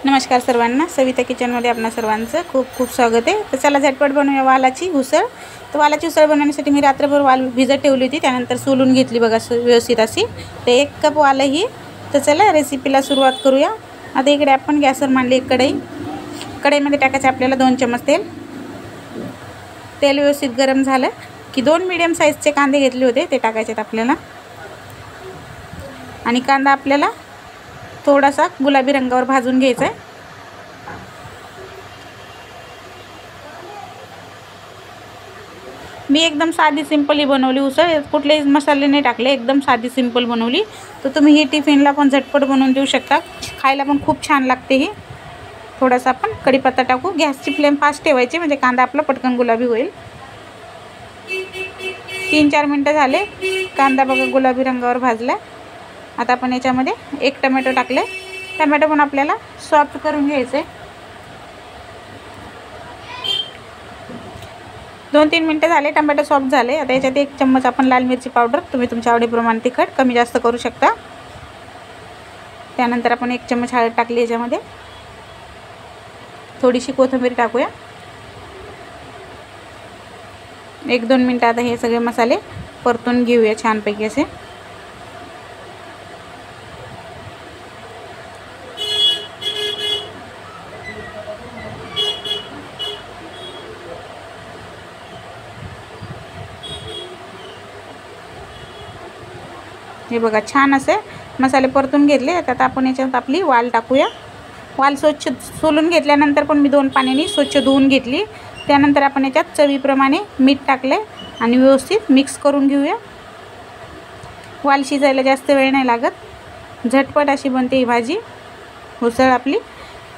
नमस्कार सर्वांना, सविता किचनमध्ये आपणा सर्वांचं खूप खूप स्वागत आहे। तर चला झटपट बनवूया वालाची उसळ। तर वालाची उसळ बनवण्यासाठी मी रात्रभर वाल भिजत ठेवली होती, त्यानंतर सोलून घेतली बघा व्यवस्थित अशी। तर 1 कप वाल ही। तर चला रेसिपीला सुरुवात करूया। आता इकडे आपण गॅसवर मांडली एक कढई। कढईमध्ये टाकायचं आपल्याला 2 चमच तेल। तेल व्यवस्थित गरम झालं की 2 मीडियम साईजचे कांदे घेतले होते ते टाकायचे आपल्याला। आणि कांदा आपल्याला थोडासा गुलाबी रंगावर भाजून घ्यायचा आहे। मी एकदम साधी सिंपल ही बनवली उसळ, कुठलेही मसाले नाही टाकले, एकदम साधी सिंपल बनवली। तर तुम्ही ही टिफिनला पण झटपट बनवून देऊ शकता, खायला पण खूप छान लागते ही। थोडासा आपण कढीपत्ता टाकू। गॅसची फ्लेम फास्ट ठेवायची म्हणजे कांदा आपला पटकन गुलाबी होईल। 3-4 मिनिटं झाले, कांदा बघा गुलाबी रंगावर भाजला। आता आपण याच्यामध्ये 1 टोमॅटो टाकले। टोमॅटो पण आपल्याला सॉफ्ट करून घ्यायचे। 2-3 मिनिटं झाले, टोमॅटो सॉफ्ट झाले। आता याच्यात 1 चम्मच आपण लाल मिरची पावडर, तुम्ही तुमच्या आवडीप्रमाणे तिखट कमी जास्त करू शकता। त्यानंतर आपण 1 चम्मच हळद टाकली याच्यामध्ये। थोडीशी कोथिंबीर टाकूया। 1-2 मिनिटं आता हे सगळे मसाले परतून घेऊया छानपैकी असे। हे बघा छान असे मसाले परतून घेतले। आता आपण याच्यात आपली वाल टाकूया। वाल स्वच्छ सोलून घेतल्यानंतर पण मी 2 पाण्याने स्वच्छ धुवून घेतली। त्यानंतर आपण याच्यात चवीप्रमाणे मीठ टाकले आणि व्यवस्थित मिक्स करून घेऊया। वाल शिजायला जास्त वेळ नाही लागत, झटपट अशी बनते ही भाजी उसळ आपली।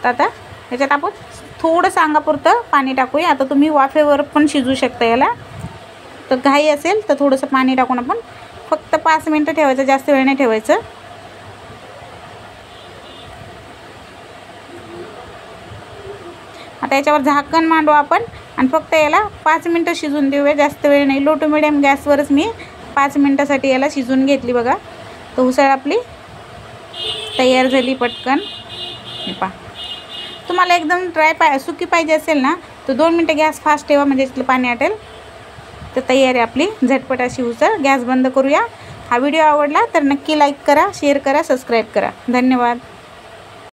तर आता याच्यात आपण थोडं अंगापुरतं पाणी टाकूया। आता तुम्ही वाफेवर पण शिजू शकता याला, तर घाई असेल तर थोडंसं पाणी टाकून आपण फक्त 5 मिनिटं ठेवायचं, जास्त वेळ नाही ठेवायचं। आता याच्यावर झाकण मांडू आपण आणि फक्त याला 5 मिनिटं शिजून देऊया, जास्त वेळ नाही। लो टू मिडियम गॅसवरच मी 5 मिनिटासाठी याला शिजून घेतली बघा। तर उसळ आपली तयार झाली पटकन। हे पहा, तुम्हाला एकदम सुकी पाहिजे असेल ना तर 2 मिनिटं गॅस फास्ट ठेवा म्हणजे इथलं पाणी आटेल। तर तयार आहे आपली झटपट अशी उसळ। गॅस बंद करूया। हा व्हिडिओ आवडला तर नक्की लाईक करा, शेअर करा, सबस्क्राईब करा। धन्यवाद।